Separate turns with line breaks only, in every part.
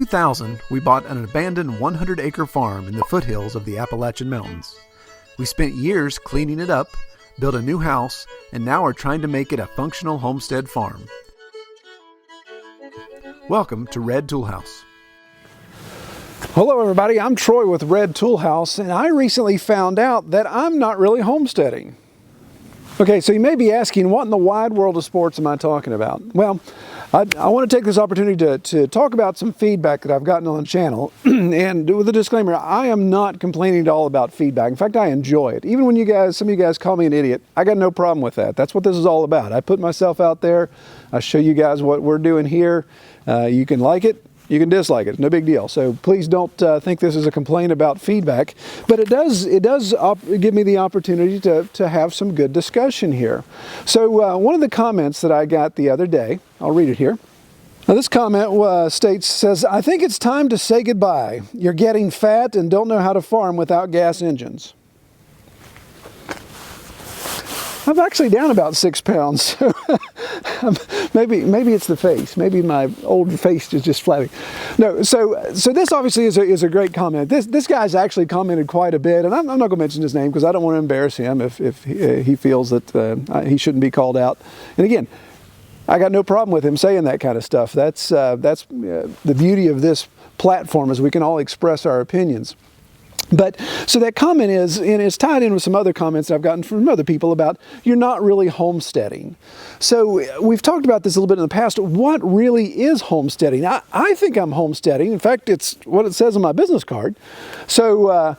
2000, we bought an abandoned 100-acre farm in the foothills of the Appalachian Mountains. We spent years cleaning it up, built a new house, and now are trying to make it a functional homestead farm. Welcome to Red Toolhouse.
Hello everybody, I'm Troy with Red Toolhouse, and I recently found out that I'm not really homesteading. Okay, so you may be asking, what in the wide world of sports am I talking about? Well, I want to take this opportunity to talk about some feedback that I've gotten on the channel, and with a disclaimer, I am not complaining at all about feedback. In fact, I enjoy it. Even when some of you guys call me an idiot, I got no problem with that. That's what this is all about. I put myself out there, I show you guys what we're doing here. You can like it, you can dislike it, no big deal. So please don't think this is a complaint about feedback, but it does give me the opportunity to have some good discussion here. So one of the comments that I got the other day, I'll read it here. Now this comment says, I think it's time to say goodbye. You're getting fat and don't know how to farm without gas engines. I'm actually down about 6 pounds, so maybe it's the face. Maybe my old face is just flabbing. No, so this obviously is a great comment. This guy's actually commented quite a bit, and I'm not going to mention his name because I don't want to embarrass him if he feels that he shouldn't be called out. And again, I got no problem with him saying that kind of stuff. That's the beauty of this platform, is we can all express our opinions. But so that comment is, and it's tied in with some other comments I've gotten from other people about you're not really homesteading. So we've talked about this a little bit in the past. What really is homesteading? I think I'm homesteading. In fact, it's what it says on my business card. So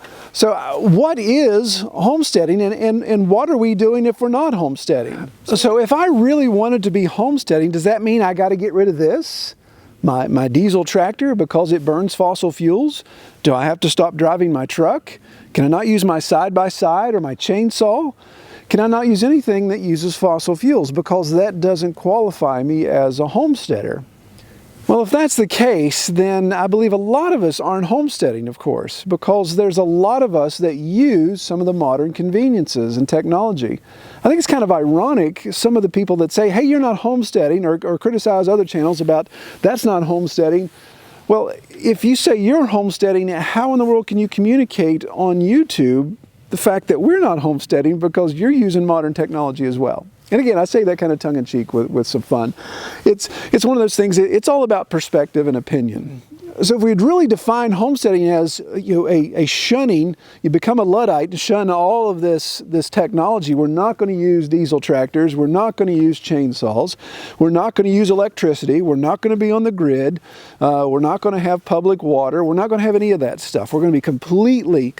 what is homesteading, and what are we doing if we're not homesteading? So if I really wanted to be homesteading, does that mean I got to get rid of this? My diesel tractor because it burns fossil fuels? Do I have to stop driving my truck? Can I not use my side-by-side or my chainsaw? Can I not use anything that uses fossil fuels because that doesn't qualify me as a homesteader? Well, if that's the case, then I believe a lot of us aren't homesteading, of course, because there's a lot of us that use some of the modern conveniences and technology. I think it's kind of ironic, some of the people that say, hey, you're not homesteading, or criticize other channels about that's not homesteading. Well, if you say you're homesteading, how in the world can you communicate on YouTube the fact that we're not homesteading because you're using modern technology as well? And again, I say that kind of tongue-in-cheek with some fun. It's one of those things, it's all about perspective and opinion. So if we'd really define homesteading as a shunning, you become a Luddite and shun all of this technology. We're not going to use diesel tractors. We're not going to use chainsaws. We're not going to use electricity. We're not going to be on the grid. We're not going to have public water. We're not going to have any of that stuff. We're going to be completely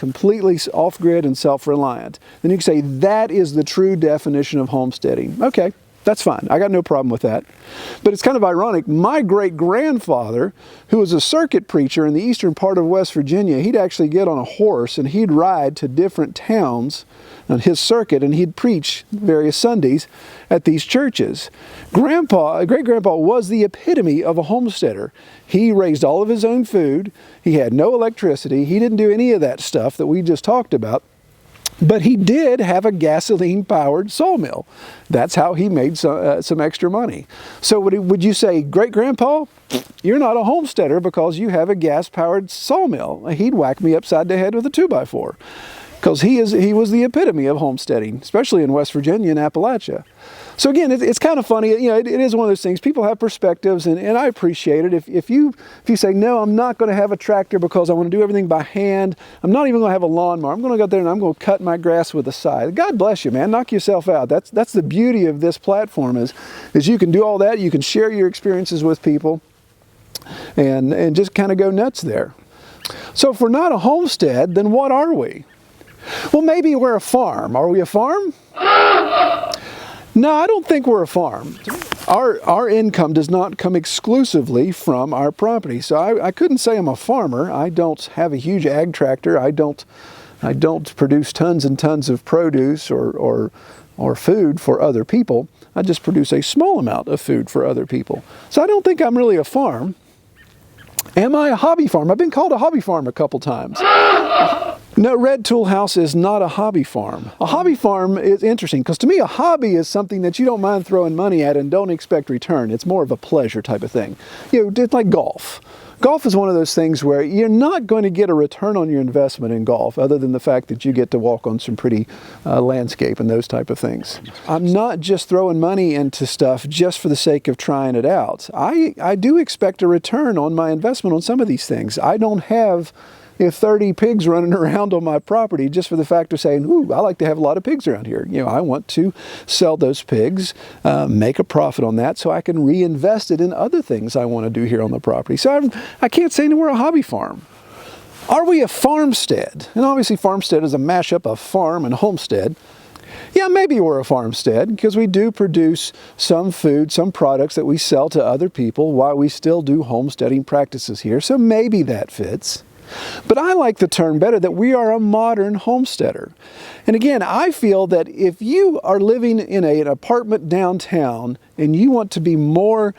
off-grid and self-reliant. Then you can say that is the true definition of homesteading. Okay. That's fine. I got no problem with that. But it's kind of ironic. My great-grandfather, who was a circuit preacher in the eastern part of West Virginia, he'd actually get on a horse and he'd ride to different towns on his circuit, and he'd preach various Sundays at these churches. Great-grandpa was the epitome of a homesteader. He raised all of his own food. He had no electricity. He didn't do any of that stuff that we just talked about. But he did have a gasoline-powered sawmill. That's how he made some extra money. So would you say, Great-Grandpa, you're not a homesteader because you have a gas-powered sawmill? He'd whack me upside the head with a 2x4. Because he was the epitome of homesteading, especially in West Virginia and Appalachia. So again, it's kind of funny. It is one of those things. People have perspectives, and I appreciate it. If you say, no, I'm not going to have a tractor because I want to do everything by hand. I'm not even going to have a lawnmower. I'm going to go out there and I'm going to cut my grass with a scythe. God bless you, man. Knock yourself out. That's the beauty of this platform is you can do all that. You can share your experiences with people and just kind of go nuts there. So if we're not a homestead, then what are we? Well, maybe we're a farm. Are we a farm? No, I don't think we're a farm. Our income does not come exclusively from our property. So I couldn't say I'm a farmer. I don't have a huge ag tractor. I don't produce tons and tons of produce or food for other people. I just produce a small amount of food for other people. So I don't think I'm really a farm. Am I a hobby farm? I've been called a hobby farm a couple times. No, Red Toolhouse is not a hobby farm. A hobby farm is interesting because to me a hobby is something that you don't mind throwing money at and don't expect return. It's more of a pleasure type of thing. It's like golf. Golf is one of those things where you're not going to get a return on your investment in golf other than the fact that you get to walk on some pretty landscape and those type of things. I'm not just throwing money into stuff just for the sake of trying it out. I do expect a return on my investment on some of these things. I don't have 30 pigs running around on my property just for the fact of saying, ooh, I like to have a lot of pigs around here. I want to sell those pigs, make a profit on that so I can reinvest it in other things I want to do here on the property. So I can't say we're a hobby farm. Are we a farmstead? And obviously farmstead is a mashup of farm and homestead. Yeah, maybe we're a farmstead because we do produce some food, some products that we sell to other people while we still do homesteading practices here. So maybe that fits. But I like the term better that we are a modern homesteader. And again, I feel that if you are living in an apartment downtown and you want to be more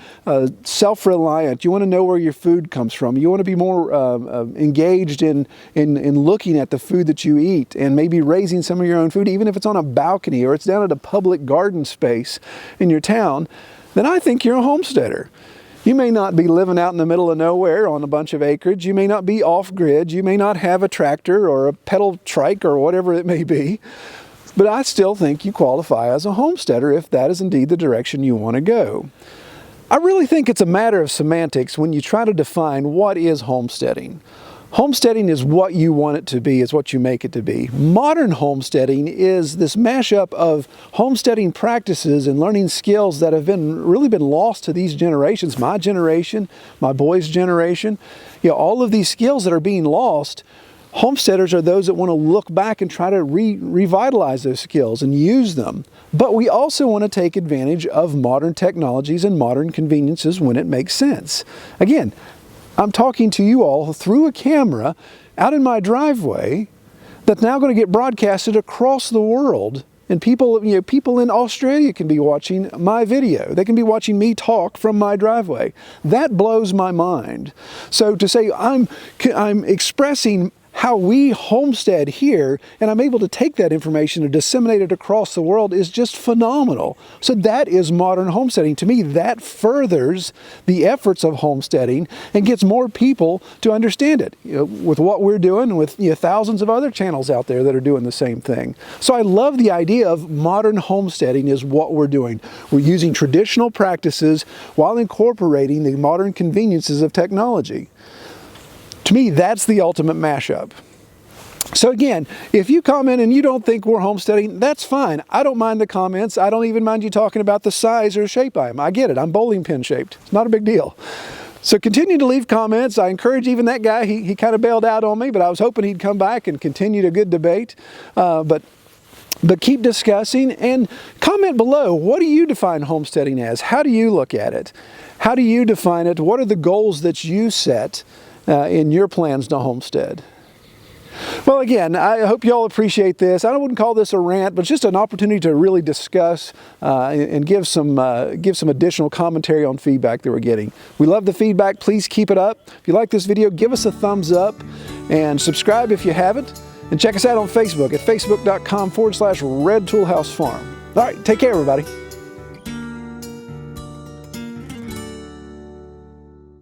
self-reliant, you want to know where your food comes from, you want to be more engaged in looking at the food that you eat and maybe raising some of your own food, even if it's on a balcony or it's down at a public garden space in your town, then I think you're a homesteader. You may not be living out in the middle of nowhere on a bunch of acreage. You may not be off-grid. You may not have a tractor or a pedal trike or whatever it may be. But I still think you qualify as a homesteader if that is indeed the direction you want to go. I really think it's a matter of semantics when you try to define what is homesteading. Homesteading is what you want it to be, is what you make it to be. Modern homesteading is this mashup of homesteading practices and learning skills that have really been lost to these generations, my generation, my boys' generation. All of these skills that are being lost, homesteaders are those that want to look back and try to revitalize those skills and use them. But we also want to take advantage of modern technologies and modern conveniences when it makes sense. Again, I'm talking to you all through a camera out in my driveway that's now going to get broadcasted across the world. And people in Australia can be watching my video. They can be watching me talk from my driveway. That blows my mind. So to say I'm expressing how we homestead here, and I'm able to take that information and disseminate it across the world is just phenomenal. So that is modern homesteading. To me, that furthers the efforts of homesteading and gets more people to understand it. With what we're doing, with thousands of other channels out there that are doing the same thing. So I love the idea of modern homesteading is what we're doing. We're using traditional practices while incorporating the modern conveniences of technology. To me, that's the ultimate mashup. So again, if you comment and you don't think we're homesteading, that's fine. I don't mind the comments. I don't even mind you talking about the size or shape I am. I get it. I'm bowling pin shaped. It's not a big deal. So continue to leave comments. I encourage even that guy. He kind of bailed out on me, but I was hoping he'd come back and continue a good debate. But keep discussing and comment below. What do you define homesteading as? How do you look at it? How do you define it? What are the goals that you set in your plans to homestead? Well, again, I hope you all appreciate this. I wouldn't call this a rant, but it's just an opportunity to really discuss and give some additional commentary on feedback that we're getting. We love the feedback. Please keep it up. If you like this video, give us a thumbs up and subscribe if you haven't. And check us out on Facebook at facebook.com/Red Tool House Farm. All right, take care, everybody.